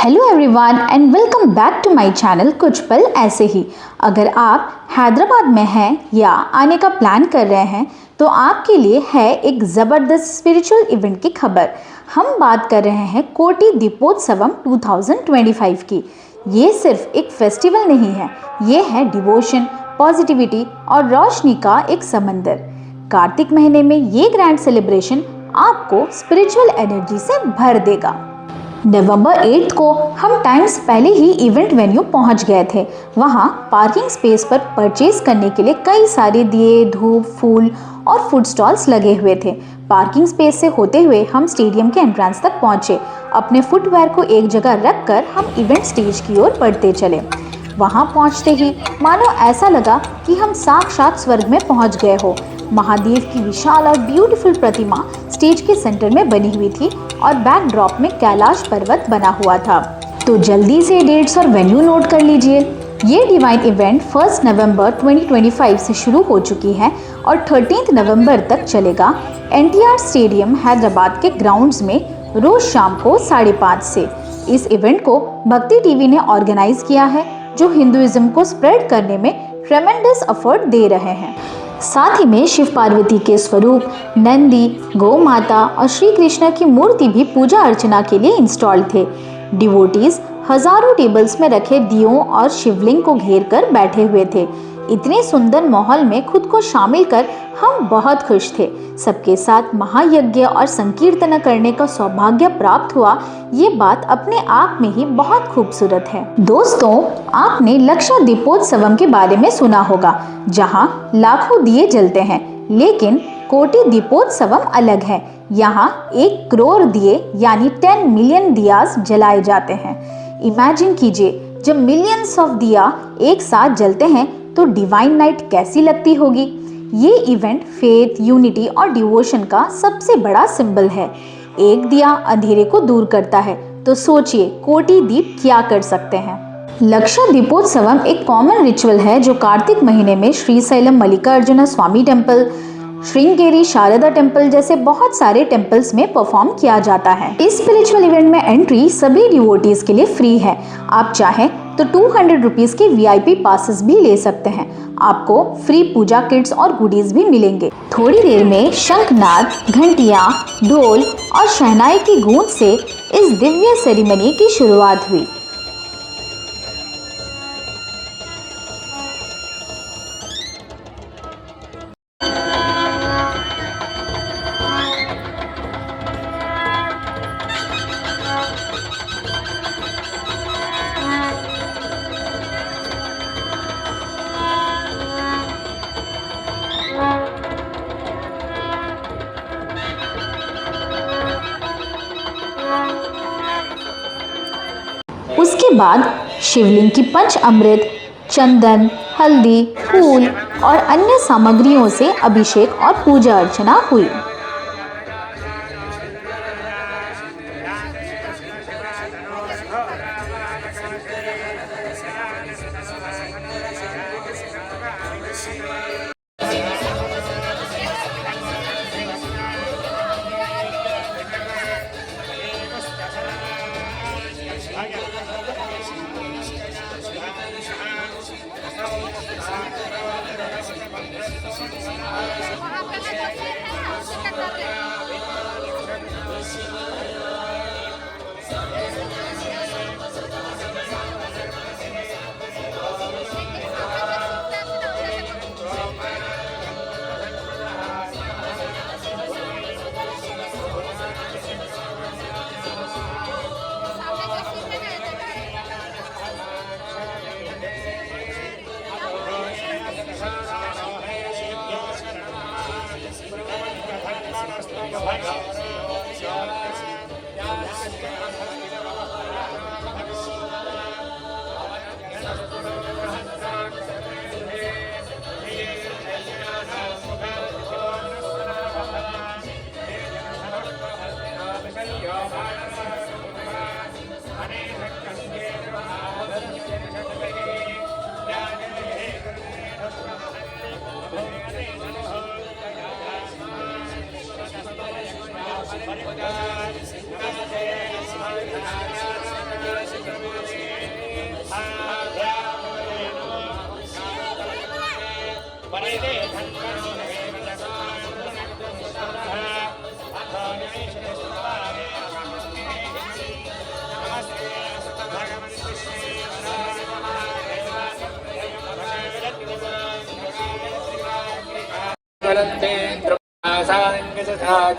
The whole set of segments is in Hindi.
Hello everyone and welcome back to my channel कुछ पल ऐसे ही। अगर आप हैदराबाद में हैं या आने का प्लान कर रहे हैं तो आपके लिए है एक ज़बरदस्त स्पिरिचुअल इवेंट की खबर। हम बात कर रहे हैं कोटि दीपोत्सवम 2025 की। ये सिर्फ एक फेस्टिवल नहीं है, ये है डिवोशन, पॉजिटिविटी और रोशनी का एक समंदर। कार्तिक महीने में ये ग्रैंड सेलिब्रेशन आपको स्पिरिचुअल एनर्जी से भर देगा। नवंबर 8 को हम टाइम्स पहले ही इवेंट वेन्यू पहुंच गए थे। वहां पार्किंग स्पेस पर परचेज करने के लिए कई सारे दिए, धूप, फूल और फूड स्टॉल्स लगे हुए थे। पार्किंग स्पेस से होते हुए हम स्टेडियम के एंट्रेंस तक पहुंचे। अपने फुटवेयर को एक जगह रखकर हम इवेंट स्टेज की ओर बढ़ते चले। वहां पहुंचते ही मानो ऐसा लगा कि हम साक्षात स्वर्ग में पहुंच गए हो। महादेव की विशाल और ब्यूटीफुल प्रतिमा स्टेज के सेंटर में बनी हुई थी और बैकड्रॉप में कैलाश पर्वत बना हुआ था। तो जल्दी से डेट्स और वेन्यू नोट कर लीजिए। ये डिवाइन इवेंट 1 नवंबर 2025 से शुरू हो चुकी है और 13 नवंबर तक चलेगा। NTR स्टेडियम हैदराबाद के ग्राउंड्स में रोज शाम को 5:30 से। इस इवेंट को भक्ति टीवी ने ऑर्गेनाइज किया है, जो हिंदुइज्म को स्प्रेड करने में ट्रेमेंडस एफर्ट दे रहे हैं। साथ ही में शिव पार्वती के स्वरूप, नंदी, गौ माता और श्री कृष्ण की मूर्ति भी पूजा अर्चना के लिए इंस्टॉल थे। डिवोटीज हजारों टेबल्स में रखे दियों और शिवलिंग को घेर कर बैठे हुए थे। इतने सुंदर माहौल में खुद को शामिल कर हम बहुत खुश थे। सबके साथ महायज्ञ और संकीर्तन करने का सौभाग्य प्राप्त हुआ, ये बात अपने आप में ही बहुत खूबसूरत है। दोस्तों, आपने लक्षा दीपोत्सवम के बारे में सुना होगा, जहां लाखों दिए जलते हैं, लेकिन कोटि दीपोत्सवम अलग है। यहाँ 1 करोड़ दिए यानी 10 मिलियन दियास जलाए जाते हैं। इमेजिन कीजिए, जब मिलियंस ऑफ दिया एक साथ जलते हैं तो डिवाइन नाइट कैसी लगती होगी। ये इवेंट फेथ, यूनिटी और डिवोशन का सबसे बड़ा सिंबल है। एक दिया अंधेरे को दूर करता है, तो सोचिए कोटि दीप क्या कर सकते हैं। लक्षा दीपोत्सवम एक कॉमन रिचुअल है जो कार्तिक महीने में श्रीशैलम मल्लिकार्जुन स्वामी टेम्पल, श्रृंगेरी शारदा टेम्पल जैसे बहुत सारे टेम्पल्स में परफॉर्म किया जाता है। इस स्पिरिचुअल इवेंट में एंट्री सभी डिवोटीज के लिए फ्री है। आप चाहें तो 200 रुपीज के VIP पासेस भी ले सकते हैं। आपको फ्री पूजा किट्स और गुडीज भी मिलेंगे। थोड़ी देर में शंखनाद, घंटियां, ढोल और शहनाई की गूंज से इस दिव्य सेरेमनी की शुरुआत हुई। उसके बाद शिवलिंग की पंच अमृत, चंदन, हल्दी, फूल और अन्य सामग्रियों से अभिषेक और पूजा अर्चना हुई। ज्वलन्ते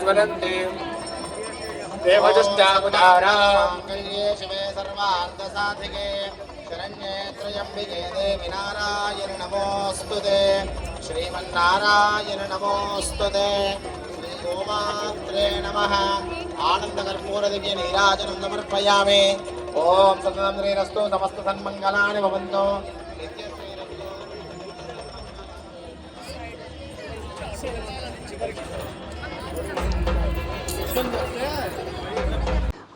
ज्वलन्ते देवजुष्टावताराङ्गल्ये शिवे सर्वार्थसाधिके शरण्ये त्र्यम्बिके देवि नारायण नमोऽस्तुते श्रीमन्नारायण नमोऽस्तुते श्रीगोमात्रे नमः आनन्दकर्पूरदिव्य नीराजनं समर्पयामि ॐ सततं श्रीरस्तु समस्त सन्मङ्गलानि भवन्तु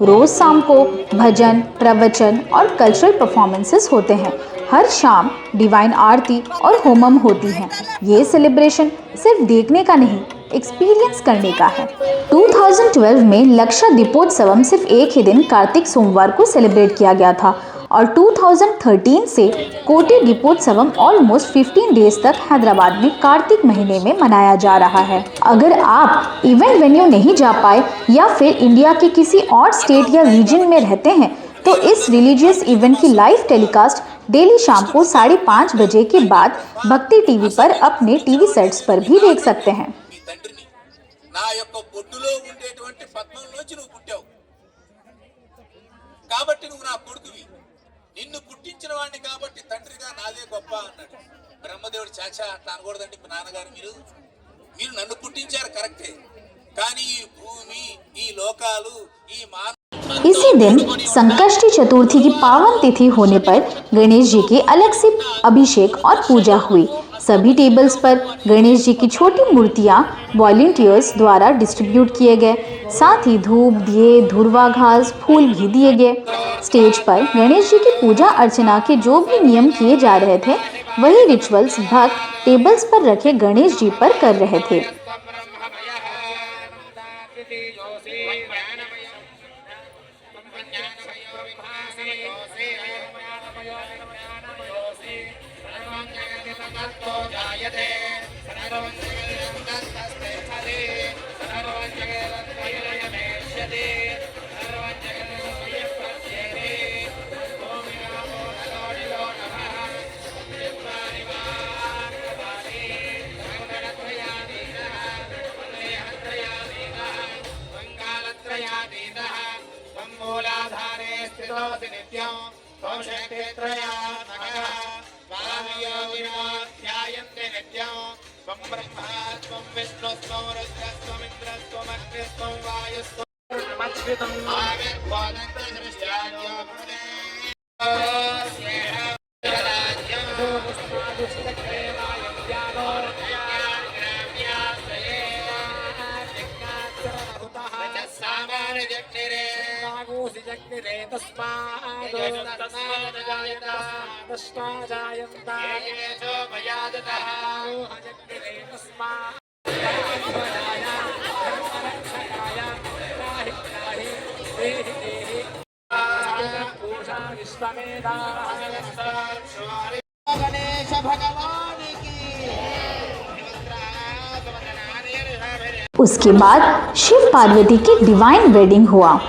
रोज शाम को भजन, प्रवचन और कल्चरल परफॉर्मेंसेस होते हैं। हर शाम डिवाइन आरती और होमम होती हैं। ये सेलिब्रेशन सिर्फ देखने का नहीं, एक्सपीरियंस करने का है। 2012 में लक्षा दीपोत्सवम सिर्फ एक ही दिन कार्तिक सोमवार को सेलिब्रेट किया गया था और 2013 से कोटि दीपोत्सवम ऑलमोस्ट 15 डेज तक हैदराबाद में कार्तिक महीने में मनाया जा रहा है। अगर आप इवेंट वेन्यू नहीं जा पाए या फिर इंडिया के किसी और स्टेट या रीजन में रहते हैं तो इस रिलीजियस इवेंट की लाइव टेलीकास्ट डेली शाम को 5:30 बजे के बाद भक्ति टीवी पर अपने टीवी सेट्स पर भी देख सकते हैं। నా యొక్క బొడ్డులో ఉండేటువంటి పద్మంలోంచి నువ్వు పుట్టావు కాబట్టి నువ్వు నా కొడుకువి నిన్ను పుట్టించిన వాడిని కాబట్టి తండ్రిగా నాదే గొప్ప అన్నాడు బ్రహ్మదేవుడు చాచా అట్లా అనకూడదండి నాన్నగారు మీరు నన్ను పుట్టించారు కరెక్టే కానీ ఈ భూమి ఈ లోకాలు ఈ इसी दिन संकष्टी चतुर्थी की पावन तिथि होने पर गणेश जी की अलग से अभिषेक और पूजा हुई। सभी टेबल्स पर गणेश जी की छोटी मूर्तियां वॉलंटियर्स द्वारा डिस्ट्रीब्यूट किए गए। साथ ही धूप, दिए, धुरवा घास, फूल भी दिए गए। स्टेज पर गणेश जी की पूजा अर्चना के जो भी नियम किए जा रहे थे वही रिचुअल्स भक्त टेबल्स पर रखे गणेश जी पर कर रहे थे। मूलाधारे स्थितोऽसि नित्यं त्वं शक्तित्रयात्मकः वामयोगिनो ध्यायन्ते नित्यं त्वं ब्रह्मा त्वं विष्णुस्त्वं रुद्रस्त्वमिन्द्रस्त्वमग्निस्त्वं वायुस्त्वं आविर्भवन्त्यसृष्ट्याद्यो गणेश भगवान की। उसके बाद शिव पार्वती की डिवाइन वेडिंग हुआ।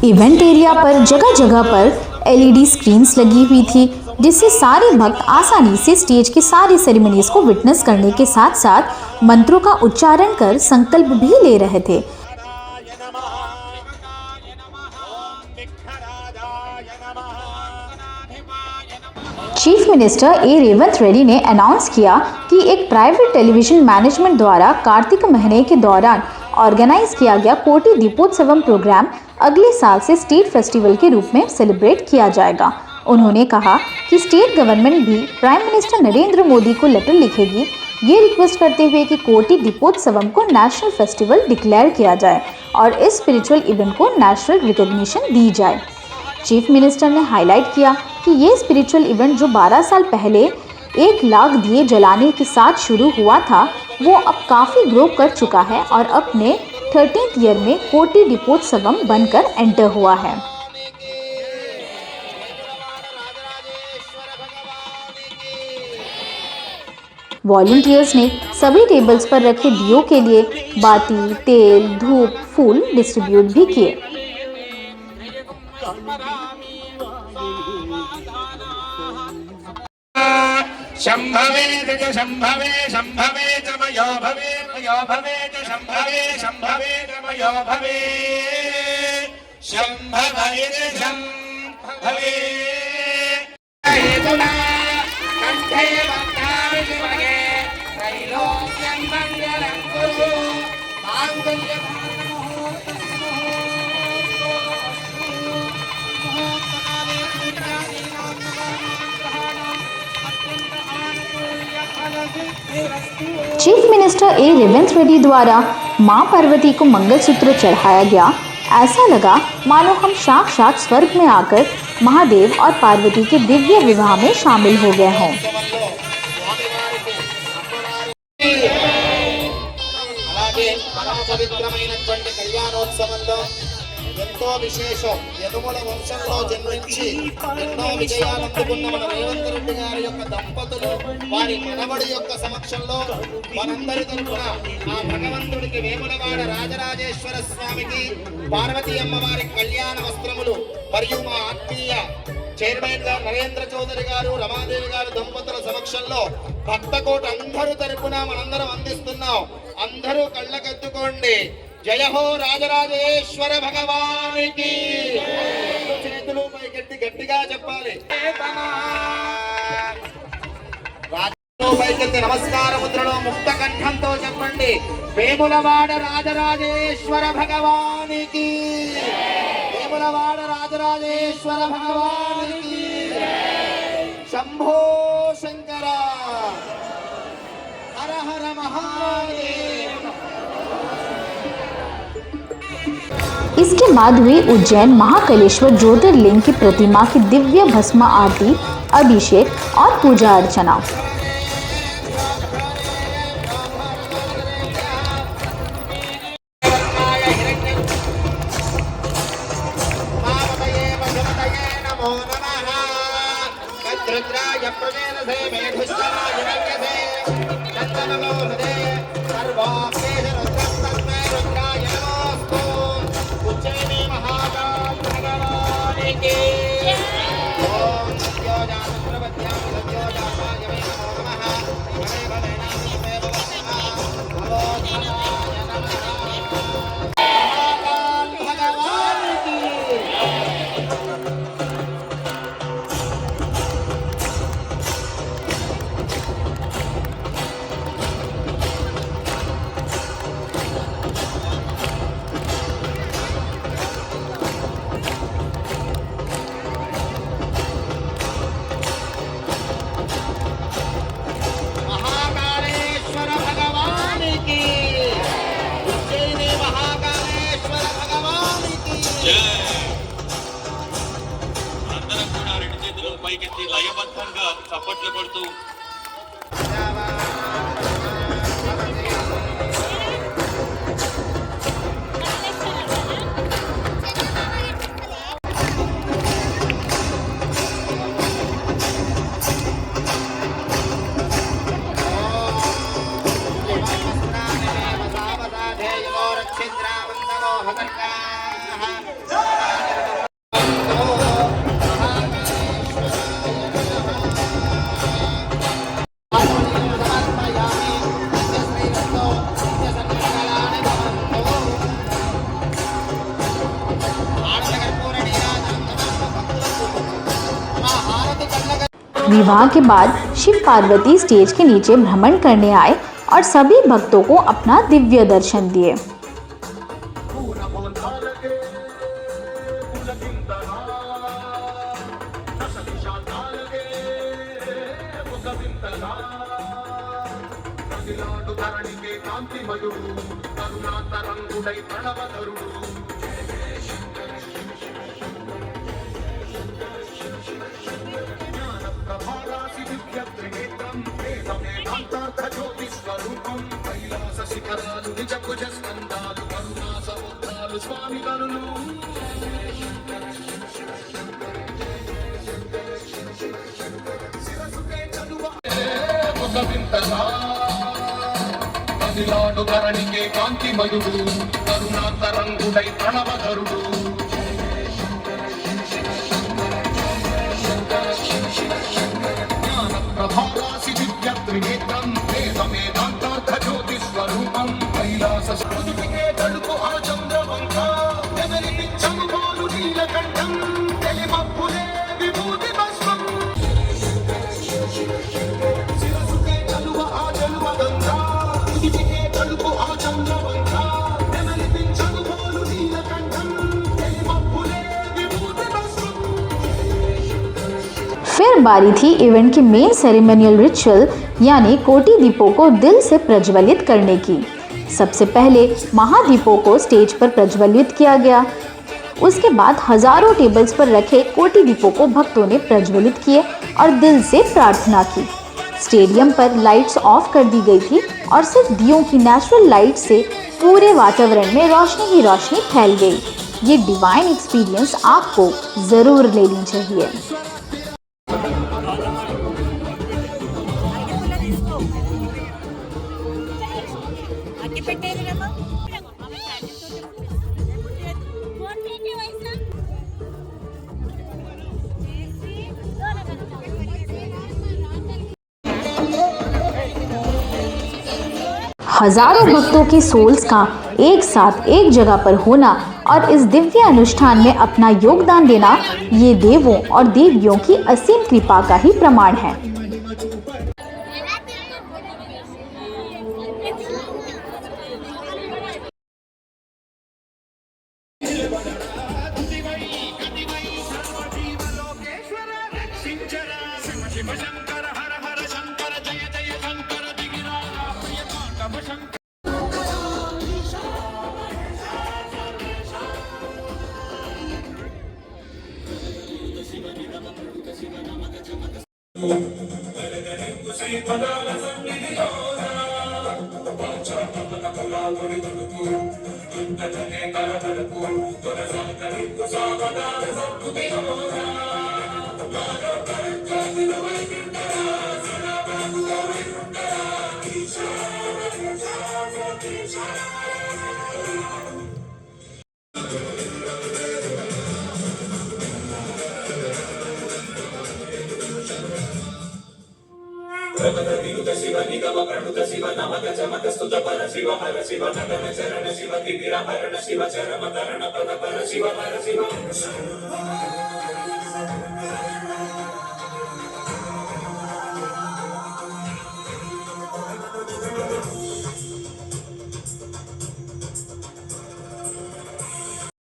इवेंट एरिया पर जगह जगह पर एलईडी स्क्रीन्स लगी हुई थी जिससे सारे भक्त आसानी से स्टेज की सारी सेरेमनीज को विटनेस करने के साथ साथ मंत्रों का उच्चारण कर संकल्प भी ले रहे थे। Chief minister A Revanth Reddy ने अनाउंस किया कि एक प्राइवेट टेलीविजन मैनेजमेंट द्वारा कार्तिक महीने के दौरान ऑर्गेनाइज किया गया कोटि दीपोत्सवम प्रोग्राम अगले साल से स्टेट फेस्टिवल के रूप में सेलिब्रेट किया जाएगा। उन्होंने कहा कि स्टेट गवर्नमेंट भी प्राइम मिनिस्टर नरेंद्र मोदी को लेटर लिखेगी ये रिक्वेस्ट करते हुए कि कोटि दीपोत्सवम को नेशनल फेस्टिवल डिक्लेयर किया जाए और इस स्पिरिचुअल इवेंट को नेशनल रिकॉग्निशन दी जाए। चीफ मिनिस्टर ने हाईलाइट किया कि ये स्पिरिचुअल इवेंट जो 12 साल पहले 1 लाख दिए जलाने के साथ शुरू हुआ था, वो अब काफ़ी ग्रो कर चुका है और अपने 13th ईयर में कोटि दीपोत्सवम बनकर एंटर हुआ है। वॉलंटियर्स ने सभी टेबल्स पर रखे दियों के लिए बाती, तेल, धूप, फूल डिस्ट्रीब्यूट भी किए। शंभवे च शंभवे शंभवे च मयो भवे मयो भवे च शंभवे शंभवे च मयो भवे शंभवे च शंभवे हेतुना कंठे वक्तारि शिवगे त्रैलोक्यं मङ्गलं कुरु माङ्गल्यं chief minister A Revanth Reddy द्वारा मां पार्वती को मंगलसूत्र चढ़ाया गया। ऐसा लगा मानो हम साक्षात स्वर्ग में आकर महादेव और पार्वती के दिव्य विवाह में शामिल हो गए हों। పవిత్రమైనటువంటి కళ్యాణోత్సవంలో ఎంతో విశేషం యదుముల వంశంలో జన్మించి ఎన్నో విజయాలు అందుకున్న మన రేవంత్ రెడ్డి గారి యొక్క దంపతులు వారి మనవడి యొక్క సమక్షంలో మనందరి తరపున ఆ భగవంతుడికి వేములవాడ రాజరాజేశ్వర స్వామికి పార్వతీ అమ్మవారి కళ్యాణ వస్త్రములు మరియు మా ఆత్మీయ చైర్మన్ గారు నరేంద్ర చౌదరి గారు రమాదేవి గారు దంపతుల సమక్షంలో భక్తకోట అందరూ తరపున మనందరం అందిస్తున్నాం। అందరూ కళ్ళకద్దుకోండి। జయ హో రాజరాజేశ్వర భగవానికి। చేతులు పైకెత్తి గట్టిగా చెప్పాలి। పైకెత్తి నమస్కార ముద్రలో ముక్త కంఠంతో చెప్పండి। వేములవాడ రాజరాజేశ్వర భగవానికి। వేములవాడ రాజరాజేశ్వర భగవానికి। శంభో శంకర హర హర మహాదేవ। इसके बाद हुई उज्जैन महाकालेश्वर ज्योतिर्लिंग की प्रतिमा की दिव्य भस्म आरती, अभिषेक और पूजा अर्चना। అందరం కూడా రెండు చేతులు పైకెత్తి లయబద్ధంగా చప్పట్లు కొడుతూ विवाह के बाद शिव पार्वती स्टेज के नीचे भ्रमण करने आए और सभी भक्तों को अपना दिव्य दर्शन दिए। కదిలాడు ధరణికే కాంతిమయుడు కరుణాతరంగుడై ప్రణవధరుడు జ్ఞాన ప్రభారాసి దివ్య త్రినేత్రం వేదమేకాంతార్థ జ్యోతి స్వరూపం కైలాస శిఖరాలు నిజ భుజ స్కందాలు కరుణా సముద్రాలు స్వామి కరులు కదిలాడు ధరణికే కాంతిమయుడు కరుణాతరంగుడై ప్రణవధరుడు జ్ఞాన ప్రభారాసి దివ్య త్రినేత్రం వేదమేకాంతార్థ జ్యోతి స్వరూపం కైలాస స్మృతికే తడుపు ఆ చంద్రవంక ఎవరిపించము పోలు నీలకంఠం తెలిమప్పులే విభూతి భస్మం శిరసుకే చలువ ఆ జలువ గంగా ఉదిపికే తడుపు ఆ చంద్రవంక ఎవరిపించము పోలు నీలకంఠం తెలిమప్పులే విభూతి భస్మం फिर बारी थी इवेंट की मेन सेरेमोनियल रिचुअल यानी कोटि दीपों को दिल से प्रज्वलित करने की। सबसे पहले महादीपों को स्टेज पर प्रज्वलित किया गया। उसके बाद हजारों टेबल्स पर रखे कोटि दीपों को भक्तों ने प्रज्वलित किए और दिल से प्रार्थना की। स्टेडियम पर लाइट्स ऑफ कर दी गई थी और सिर्फ दियों की नेचुरल लाइट से पूरे वातावरण में रोशनी ही रोशनी फैल गई। ये डिवाइन एक्सपीरियंस आपको ज़रूर लेनी चाहिए। हजारों भक्तों की सोल्स का एक साथ एक जगह पर होना और इस दिव्य अनुष्ठान में अपना योगदान देना ये देवों और देवियों की असीम कृपा का ही प्रमाण है।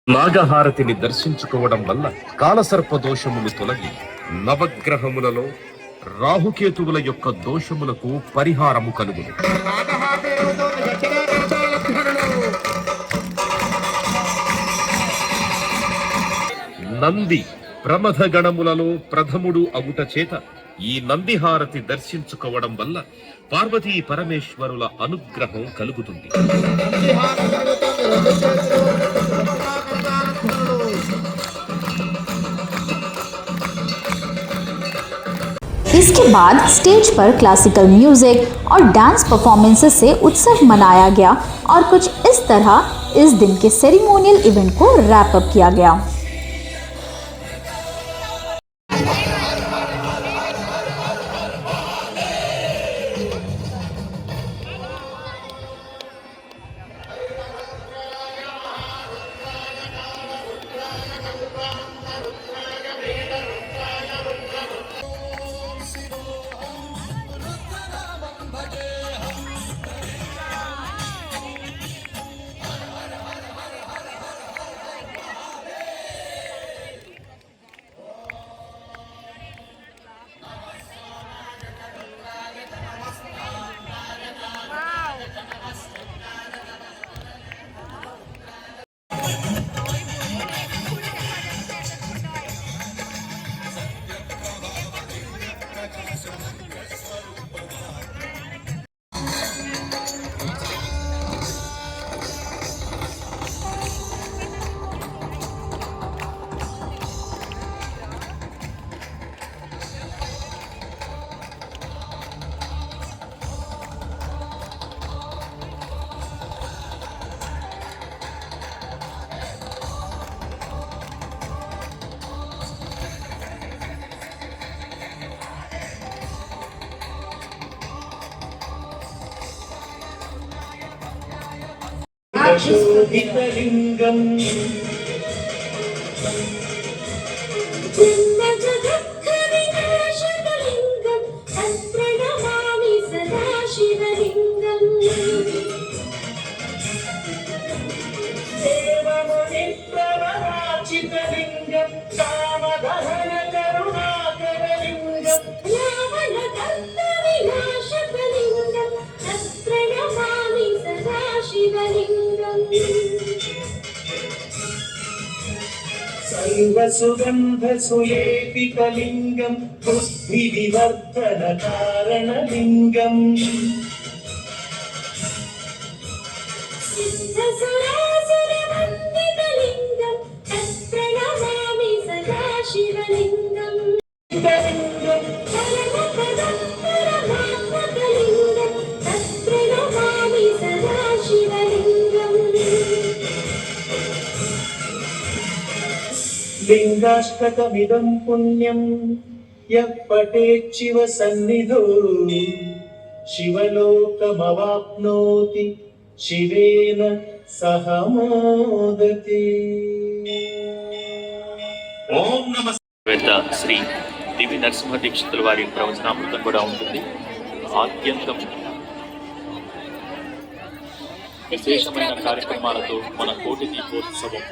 నాగహారతిని దర్శించుకోవడం వల్ల కాలసర్ప దోషములు తొలగి నవగ్రహములలో రాహుకేతువుల యొక్క దోషములకు పరిహారము కలుగును. నంది ప్రమథ గణములలో ప్రథముడు అగుట చేత ఈ నందిహారతి దర్శించుకోవడం వల్ల పార్వతీ పరమేశ్వరుల అనుగ్రహం కలుగుతుంది. इसके बाद स्टेज पर क्लासिकल म्यूजिक और डांस परफॉर्मेंसेस से उत्सव मनाया गया और कुछ इस तरह इस दिन के सेरेमोनियल इवेंट को रैप अप किया गया। శోభితలింగం బ్రహ్మజగత్కవినాశకలింగం తత్ప్రణమామి సదాశివలింగం దేవమునిప్రవరాచితలింగం కామదహన కరుణాకరలింగం రావణదత్తవినాశకలింగం తత్ప్రణమామి సదాశివలింగం సర్వసుగంధసులేపితలింగం పుష్టివివర్ధనకారణలింగం సిద్ధసురాసురవందితలింగం తత్ప్రణమామి సదాశివలింగం పరమపదపరమాత్మకలింగం తత్ప్రణమామి సదాశివలింగం లింగాష్టకమిదం పుణ్యం యః పఠేచ్చివ సన్నిధో శివలోకమవాప్నోతి శివేన సహ మోదతే. ఓం నమః. వేద శ్రీ దివి నరసింహ దీక్షితుల వారి ప్రవచనామృతం కూడా ఉంటుంది. ఆద్యంతం విశేషమైన కార్యక్రమాలతో మన కోటి దీపోత్సవం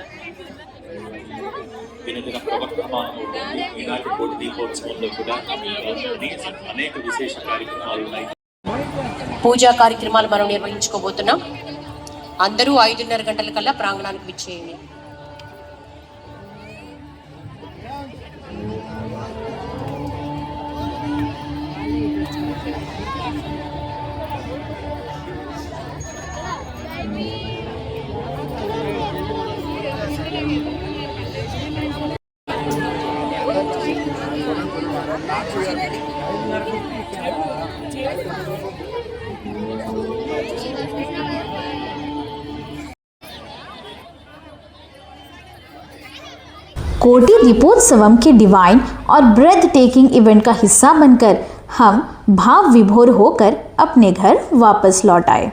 దినదిన ప్రవర్తమానం అవుతుంది. ఈనాటి కోటి దీపోత్సవంలో కూడా అనేక విశేష కార్యక్రమాలు ఉన్నాయి. పూజా కార్యక్రమాలు మనం నిర్వహించుకోబోతున్నాం. అందరూ 5:30 గంటల కల్లా ప్రాంగణానికి విచ్చేయండి. कोटि दीपोत्सवम के डिवाइन और ब्रेथ टेकिंग इवेंट का हिस्सा बनकर हम भाव विभोर होकर अपने घर वापस लौट आए।